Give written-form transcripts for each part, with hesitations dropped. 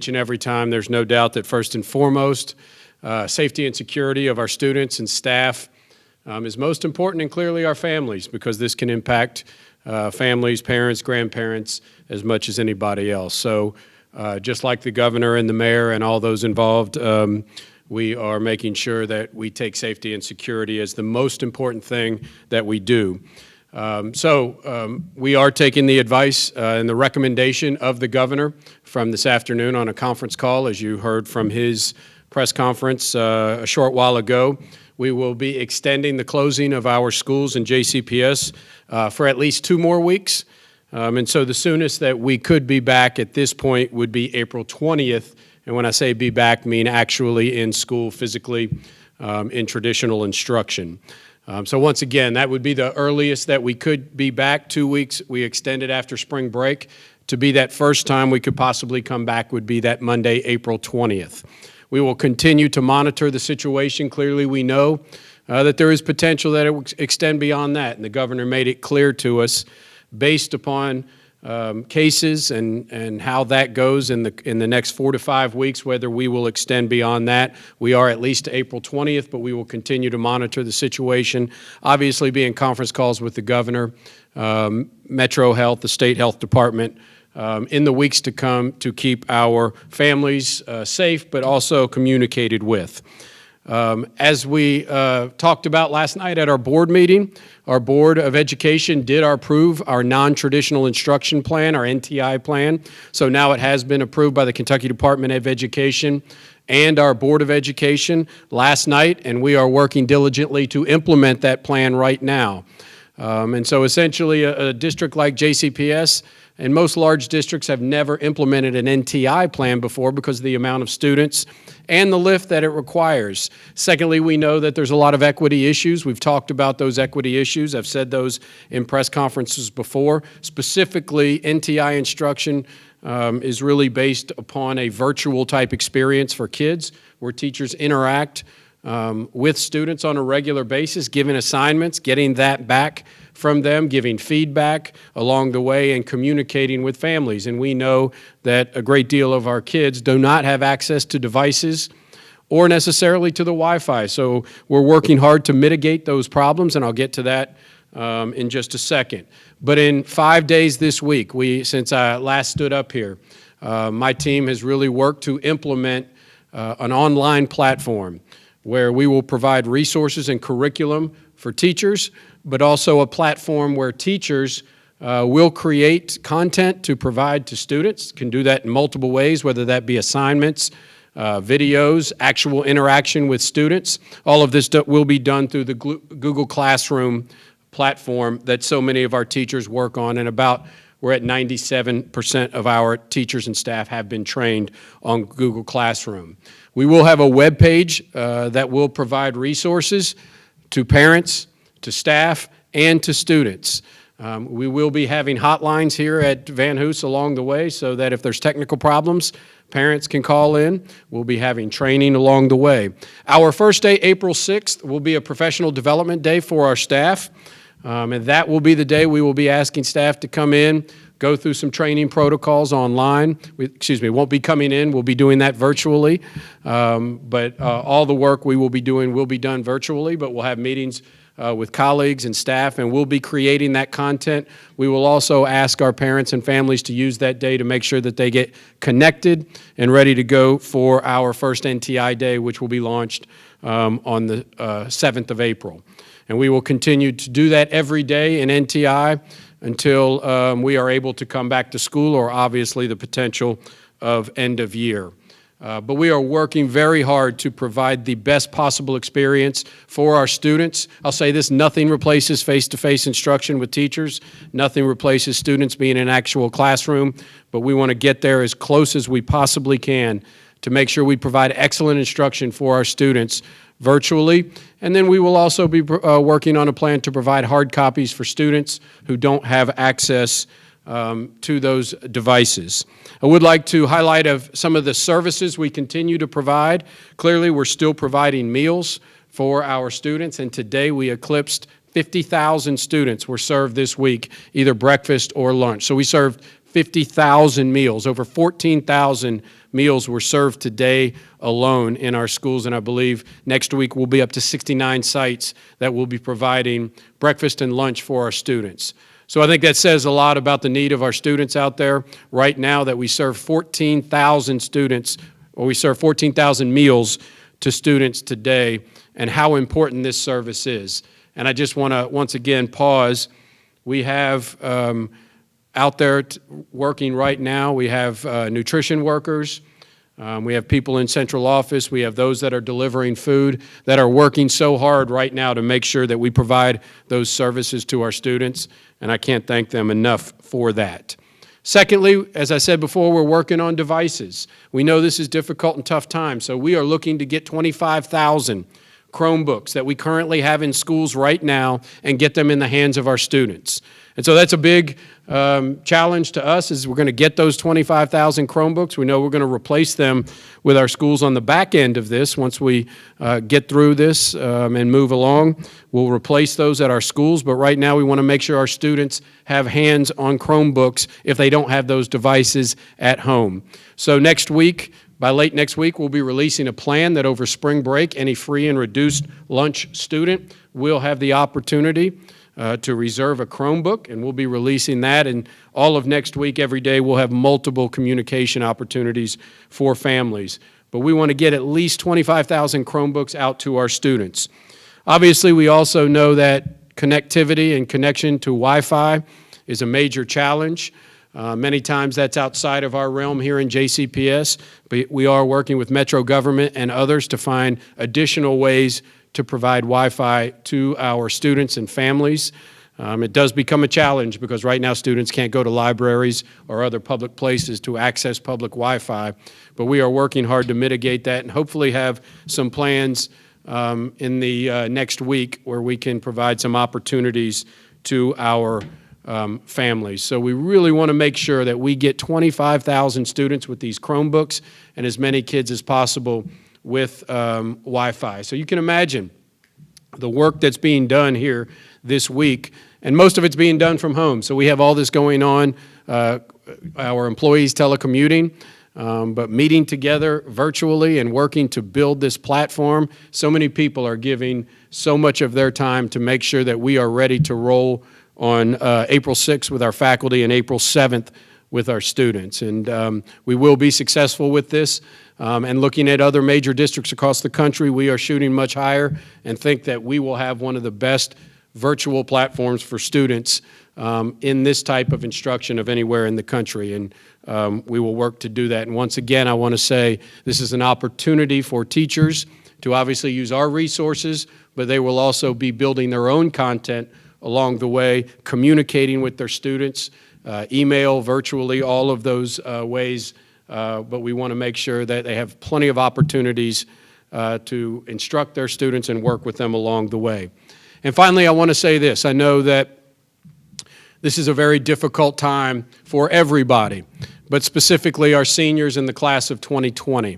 Each and every time, there's no doubt that first and foremost, safety and security of our students and staff is most important, and clearly our families, because this can impact families, parents, grandparents as much as anybody else. So just like the governor and the mayor and all those involved, we are making sure that we take safety and security as the most important thing that we do. We are taking the advice and the recommendation of the governor from this afternoon on a conference call, as you heard from his press conference a short while ago. We will be extending the closing of our schools in JCPS for at least 2 more weeks. And so the soonest that we could be back at this point would be April 20th. And when I say be back, mean actually in school physically in traditional instruction. So once again, that would be the earliest that we could be back. 2 weeks we extended after spring break. To be that first time we could possibly come back would be that Monday, April 20th. We will continue to monitor the situation. Clearly we know that there is potential that it will extend beyond that, and the governor made it clear to us based upon cases and how that goes in the next 4 to 5 weeks, whether we will extend beyond that. We are at least to April 20th, but we will continue to monitor the situation, obviously be in conference calls with the governor, Metro Health, the state health department, in the weeks to come to keep our families safe, but also communicated with. As we talked about last night at our board meeting, our Board of Education did approve our non-traditional instruction plan, our NTI plan. So now it has been approved by the Kentucky Department of Education and our Board of Education last night, and we are working diligently to implement that plan right now. And so essentially a district like JCPS and most large districts have never implemented an NTI plan before because of the amount of students and the lift that it requires. Secondly, we know that there's a lot of equity issues. We've talked about those equity issues. I've said those in press conferences before. Specifically, NTI instruction is really based upon a virtual type experience for kids where teachers interact with students on a regular basis, giving assignments, getting that back from them, giving feedback along the way, and communicating with families. And we know that a great deal of our kids do not have access to devices or necessarily to the Wi-Fi. So we're working hard to mitigate those problems, and I'll get to that in just a second. But in 5 days this week, since I last stood up here, my team has really worked to implement an online platform where we will provide resources and curriculum for teachers, but also a platform where teachers will create content to provide to students. Can do that in multiple ways, whether that be assignments, videos, actual interaction with students. All of this will be done through the Google Classroom platform that so many of our teachers work on, and we're at 97% of our teachers and staff have been trained on Google Classroom. We will have a web page that will provide resources to parents, to staff, and to students. We will be having hotlines here at Van Hoos along the way so that if there's technical problems, parents can call in. We'll be having training along the way. Our first day, April 6th, will be a professional development day for our staff. And that will be the day we will be asking staff to come in, go through some training protocols online. Won't be coming in. We'll be doing that virtually. But all the work we will be doing will be done virtually, but we'll have meetings with colleagues and staff, and we'll be creating that content. We will also ask our parents and families to use that day to make sure that they get connected and ready to go for our first NTI day, which will be launched on the 7th of April. And we will continue to do that every day in NTI until we are able to come back to school, or obviously the potential of end of year. But we are working very hard to provide the best possible experience for our students. I'll say this, nothing replaces face-to-face instruction with teachers. Nothing replaces students being in an actual classroom, but we want to get there as close as we possibly can to make sure we provide excellent instruction for our students virtually. And then we will also be working on a plan to provide hard copies for students who don't have access to those devices. I would like to highlight some of the services we continue to provide. Clearly, we're still providing meals for our students, and today we eclipsed 50,000 students were served this week, either breakfast or lunch. So we served 50,000 meals. Over 14,000 meals were served today alone in our schools, and I believe next week we'll be up to 69 sites that will be providing breakfast and lunch for our students. So I think that says a lot about the need of our students out there right now, that we serve 14,000 students, or we serve 14,000 meals to students today, and how important this service is. And I just want to once again pause. We have out there working right now, we have nutrition workers, we have people in central office, we have those that are delivering food that are working so hard right now to make sure that we provide those services to our students, and I can't thank them enough for that. Secondly, as I said before, we're working on devices. We know this is difficult and tough times, so we are looking to get 25,000 Chromebooks that we currently have in schools right now and get them in the hands of our students. And so that's a big challenge to us, is we're going to get those 25,000 Chromebooks. We know we're going to replace them with our schools on the back end of this. Once we get through this and move along, we'll replace those at our schools. But right now we want to make sure our students have hands on Chromebooks if they don't have those devices at home. So next week, by late next week, we'll be releasing a plan that over spring break, any free and reduced lunch student will have the opportunity to reserve a Chromebook, and we'll be releasing that. And all of next week, every day, we'll have multiple communication opportunities for families. But we want to get at least 25,000 Chromebooks out to our students. Obviously, we also know that connectivity and connection to Wi-Fi is a major challenge. Many times that's outside of our realm here in JCPS, but we are working with Metro government and others to find additional ways to provide Wi-Fi to our students and families. It does become a challenge because right now students can't go to libraries or other public places to access public Wi-Fi, but we are working hard to mitigate that and hopefully have some plans in the next week where we can provide some opportunities to our families. So we really want to make sure that we get 25,000 students with these Chromebooks and as many kids as possible with Wi-Fi. So you can imagine the work that's being done here this week, and most of it's being done from home. So we have all this going on, our employees telecommuting, but meeting together virtually and working to build this platform. So many people are giving so much of their time to make sure that we are ready to roll on April 6th with our faculty and April 7th with our students. And we will be successful with this. And looking at other major districts across the country, we are shooting much higher and think that we will have one of the best virtual platforms for students in this type of instruction of anywhere in the country. And we will work to do that. And once again, I want to say this is an opportunity for teachers to obviously use our resources, but they will also be building their own content along the way, communicating with their students, email, virtually, all of those ways. But we want to make sure that they have plenty of opportunities to instruct their students and work with them along the way. And finally, I want to say this. I know that this is a very difficult time for everybody, but specifically our seniors in the class of 2020.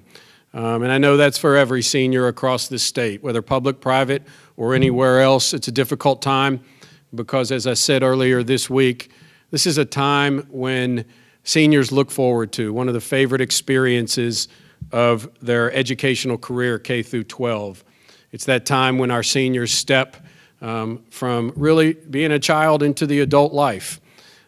And I know that's for every senior across this state, whether public, private, or anywhere else. It's a difficult time because, as I said earlier this week, this is a time when seniors look forward to, one of the favorite experiences of their educational career, K through 12. It's that time when our seniors step from really being a child into the adult life.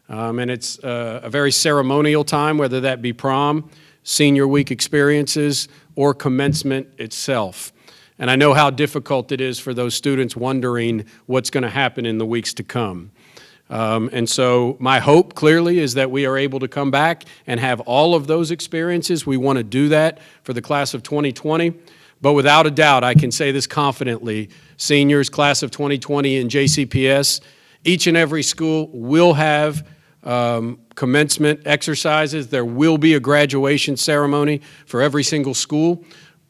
And it's a very ceremonial time, whether that be prom, senior week experiences, or commencement itself. And I know how difficult it is for those students wondering what's going to happen in the weeks to come. And so my hope clearly is that we are able to come back and have all of those experiences. We want to do that for the class of 2020. But without a doubt, I can say this confidently, seniors, class of 2020 in JCPS, each and every school will have commencement exercises. There will be a graduation ceremony for every single school.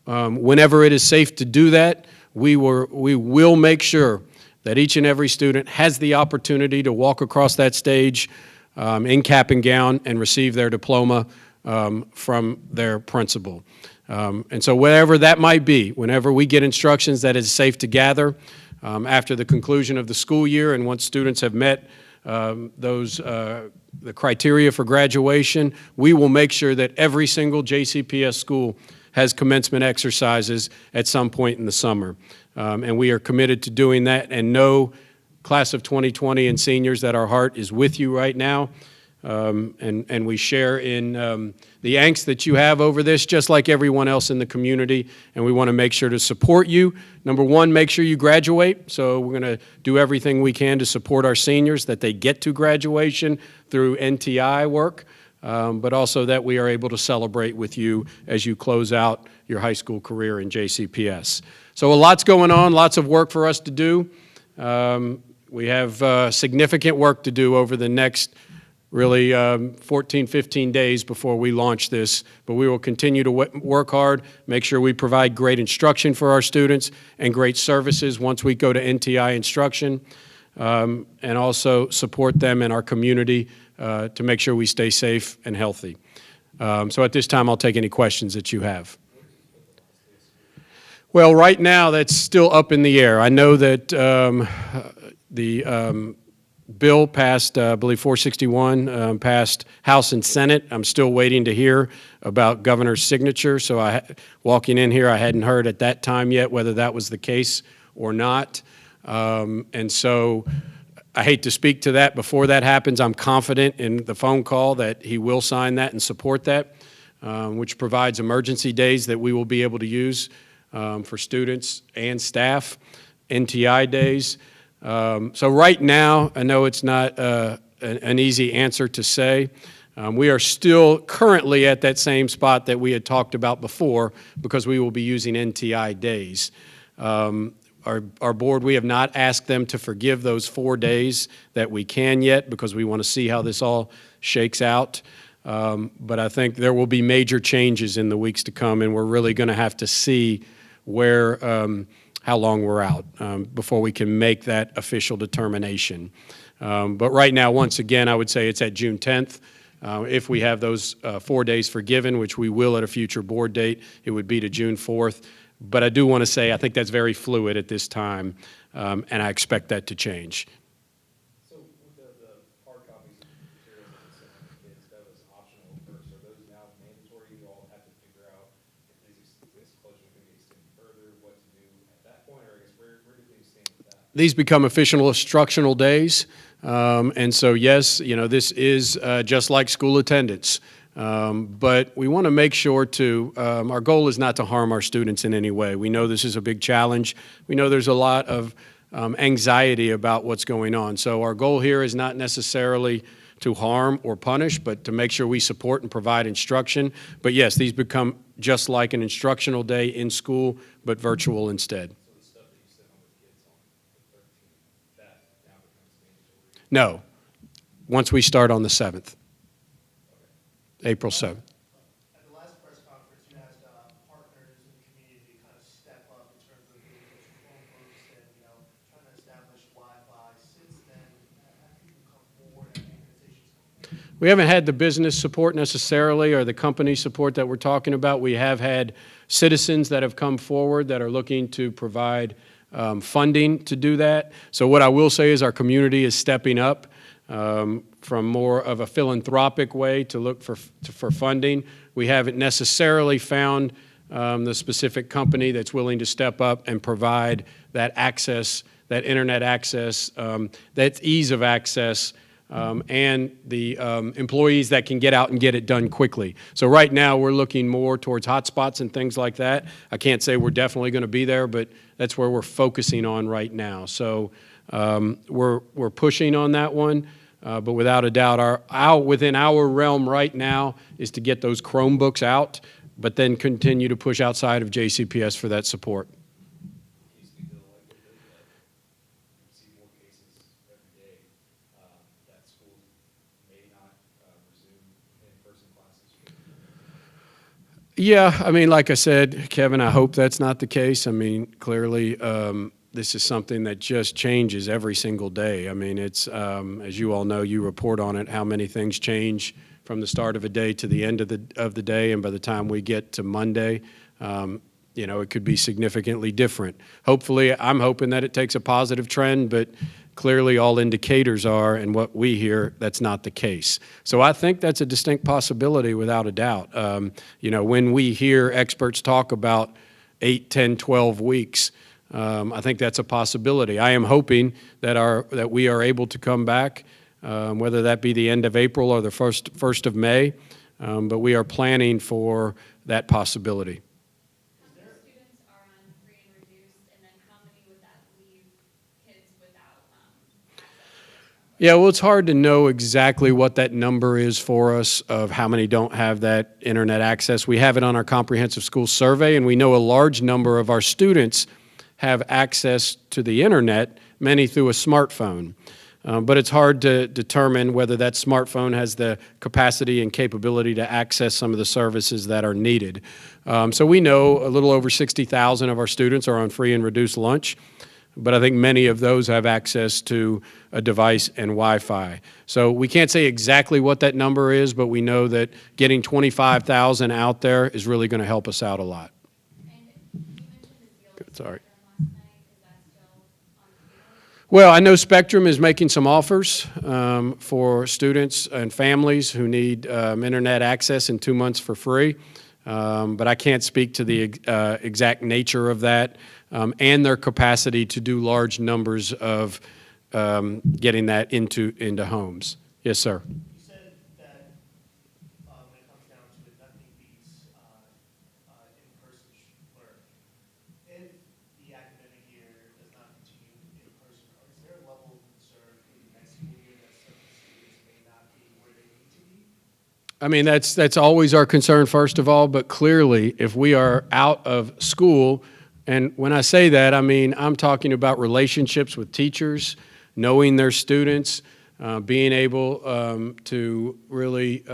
Whenever it is safe to do that, we will make sure that each and every student has the opportunity to walk across that stage in cap and gown and receive their diploma from their principal. And so whatever that might be, whenever we get instructions that it's safe to gather after the conclusion of the school year and once students have met the criteria for graduation, we will make sure that every single JCPS school has commencement exercises at some point in the summer. And we are committed to doing that, and know, class of 2020 and seniors, that our heart is with you right now. And we share in the angst that you have over this, just like everyone else in the community, and we want to make sure to support you. Number one, make sure you graduate, so we're going to do everything we can to support our seniors, that they get to graduation through NTI work, but also that we are able to celebrate with you as you close out your high school career in JCPS. So a lot's going on, lots of work for us to do. We have significant work to do over the next really 14, 15 days before we launch this, but we will continue to work hard, make sure we provide great instruction for our students and great services once we go to NTI instruction, and also support them in our community to make sure we stay safe and healthy. So at this time, I'll take any questions that you have. Well, right now, that's still up in the air. I know that the bill passed, I believe 461, passed House and Senate. I'm still waiting to hear about governor's signature. So walking in here, I hadn't heard at that time yet whether that was the case or not. And so I hate to speak to that before that happens. I'm confident in the phone call that he will sign that and support that, which provides emergency days that we will be able to use for students and staff, NTI days. So right now, I know it's not an easy answer to say. We are still currently at that same spot that we had talked about before, because we will be using NTI days. Our board, we have not asked them to forgive those 4 days that we can yet, because we want to see how this all shakes out. But I think there will be major changes in the weeks to come, and we're really going to have to see where how long we're out before we can make that official determination. But right now, once again, I would say it's at June 10th. If we have those 4 days forgiven, which we will at a future board date, it would be to June 4th. But I do want to say I think that's very fluid at this time, and I expect that to change. So with the hard copies of materials that we sent to kids, that was optional at first. Are those now mandatory? You all have to figure out if this closure is going to be extended further, what to do at that point, or I guess where do things stand with that? These become official instructional days, and so yes, you know, this is just like school attendance. But we want to make sure our goal is not to harm our students in any way. We know this is a big challenge. We know there's a lot of anxiety about what's going on. So our goal here is not necessarily to harm or punish, but to make sure we support and provide instruction. But yes, these become just like an instructional day in school, but virtual instead. So the stuff that you sent home with kids on the 13th, that now becomes mandatory? No, once we start on the 7th. April 7th. At the last press conference, you asked partners in the community to kind of step up in terms of getting those Chromebooks and, you know, trying to establish Wi-Fi. Since then, have people come forward, have organizations come forward? We haven't had the business support necessarily, or the company support that we're talking about. We have had citizens that have come forward that are looking to provide funding to do that. So what I will say is our community is stepping up from more of a philanthropic way to look for funding. We haven't necessarily found the specific company that's willing to step up and provide that access, that internet access, that ease of access, and the employees that can get out and get it done quickly. So right now we're looking more towards hotspots and things like that. I can't say we're definitely going to be there, but that's where we're focusing on right now. So we're pushing on that one. But without a doubt, within our realm right now is to get those Chromebooks out, but then continue to push outside of JCPS for that support. Can you speak to the likelihood that you see more cases every day that schools may not resume in-person classes? Yeah, I mean, like I said, Kevin, I hope that's not the case. I mean, clearly, this is something that just changes every single day. I mean, it's, as you all know, you report on it, how many things change from the start of a day to the end of the day, and by the time we get to Monday, you know, it could be significantly different. Hopefully, I'm hoping that it takes a positive trend, but Clearly, all indicators are, and what we hear, that's not the case. So I think that's a distinct possibility without a doubt. When we hear experts talk about 8, 10, 12 weeks, I think that's a possibility. I am hoping that we are able to come back, whether that be the end of April or the first of May, but we are planning for that possibility. How many students are on free and reduced, and then how many would that leave kids without access to those? Yeah, well, it's hard to know exactly what that number is for us of how many don't have that internet access. We have it on our comprehensive school survey, and we know a large number of our students have access to the internet, many through a smartphone. But it's hard to determine whether that smartphone has the capacity and capability to access some of the services that are needed. So we know a little over 60,000 of our students are on free and reduced lunch, but I think many of those have access to a device and Wi-Fi. So we can't say exactly what that number is, but we know that getting 25,000 out there is really going to help us out a lot. And you mentioned the deal with Sorry. Spectrum last night. Is that still on the table? Well, I know Spectrum is making some offers for students and families who need internet access in 2 months for free, but I can't speak to the exact nature of that and their capacity to do large numbers of getting that into homes. Yes, sir. You said that when it comes down to it, nothing beats in-person learning. If the academic year does not continue in person, is there a level of concern for the next school year that certain students may not be where they need to be? I mean, that's always our concern, first of all, but clearly, if we are out of school, and when I say that, I mean, I'm talking about relationships with teachers, knowing their students, being able to really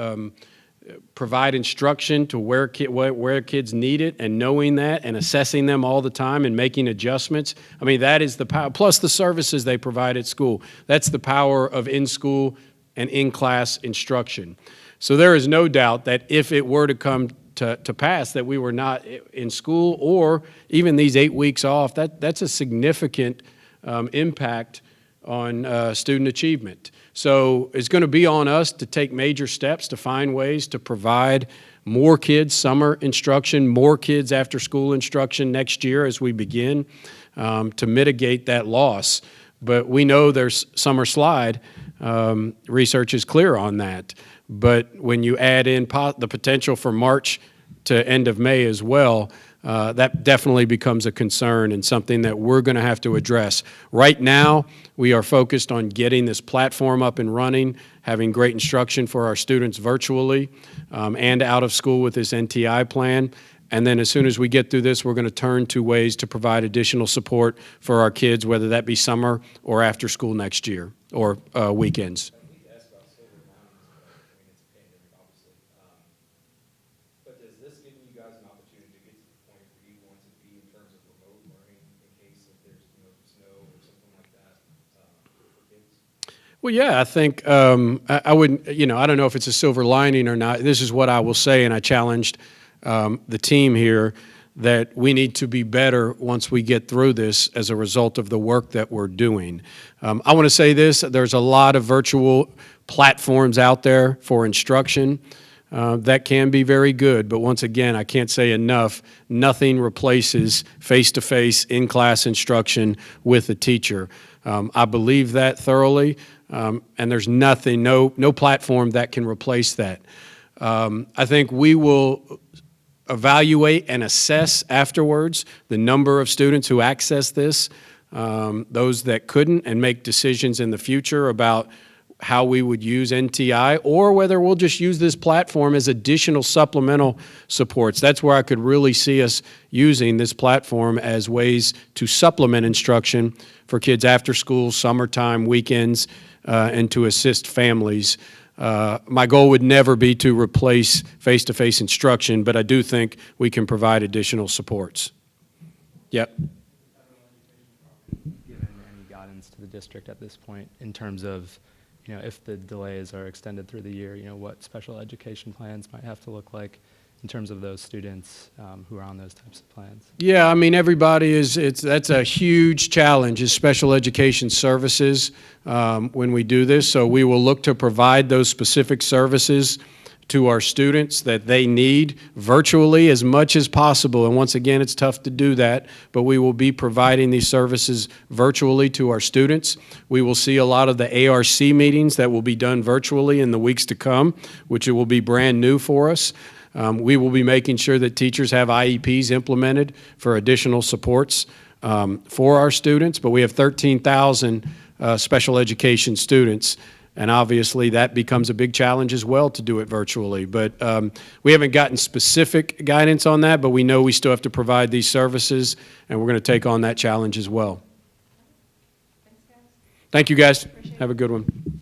provide instruction to where kids need it, and knowing that and assessing them all the time and making adjustments. I mean, that is the power, plus the services they provide at school. That's the power of in-school and in-class instruction. So there is no doubt that if it were to come to pass that we were not in school or even these 8 weeks off, that's a significant impact on student achievement. So it's going to be on us to take major steps to find ways to provide more kids summer instruction, more kids after school instruction next year as we begin to mitigate that loss. But we know there's summer slide. Research is clear on that. But when you add in the potential for March to end of May as well, that definitely becomes a concern and something that we're going to have to address. Right now, we are focused on getting this platform up and running, having great instruction for our students virtually and out of school with this NTI plan. And then as soon as we get through this, we're going to turn to ways to provide additional support for our kids, whether that be summer or after school next year or weekends. I need to ask about silver linings, but I mean, it's a pandemic, obviously. But does this give you guys an opportunity to get to the point where you want to be in terms of remote learning in case if there's snow or something like that for kids? Well, yeah, I think I wouldn't, I don't know if it's a silver lining or not. This is what I will say, and I challenged the team here that we need to be better once we get through this as a result of the work that we're doing. I want to say this, there's a lot of virtual platforms out there for instruction that can be very good, but once again, I can't say enough, nothing replaces face-to-face in-class instruction with a teacher. I believe that thoroughly, and there's nothing, no platform that can replace that. I think we will evaluate and assess afterwards the number of students who access this, those that couldn't, and make decisions in the future about how we would use NTI or whether we'll just use this platform as additional supplemental supports. That's where I could really see us using this platform as ways to supplement instruction for kids after school, summertime, weekends, and to assist families. My goal would never be to replace face-to-face instruction, but I do think we can provide additional supports. Yep. Given any guidance to the district at this point in terms of, if the delays are extended through the year, what special education plans might have to look like in terms of those students who are on those types of plans? Yeah, I mean, everybody that's a huge challenge is special education services when we do this. So we will look to provide those specific services to our students that they need virtually as much as possible. And once again, it's tough to do that, but we will be providing these services virtually to our students. We will see a lot of the ARC meetings that will be done virtually in the weeks to come, which it will be brand new for us. We will be making sure that teachers have IEPs implemented for additional supports for our students, but we have 13,000 special education students, and obviously that becomes a big challenge as well to do it virtually. But we haven't gotten specific guidance on that, but we know we still have to provide these services, and we're going to take on that challenge as well. Thanks, guys. Thank you, guys. Appreciate it. Have a good one.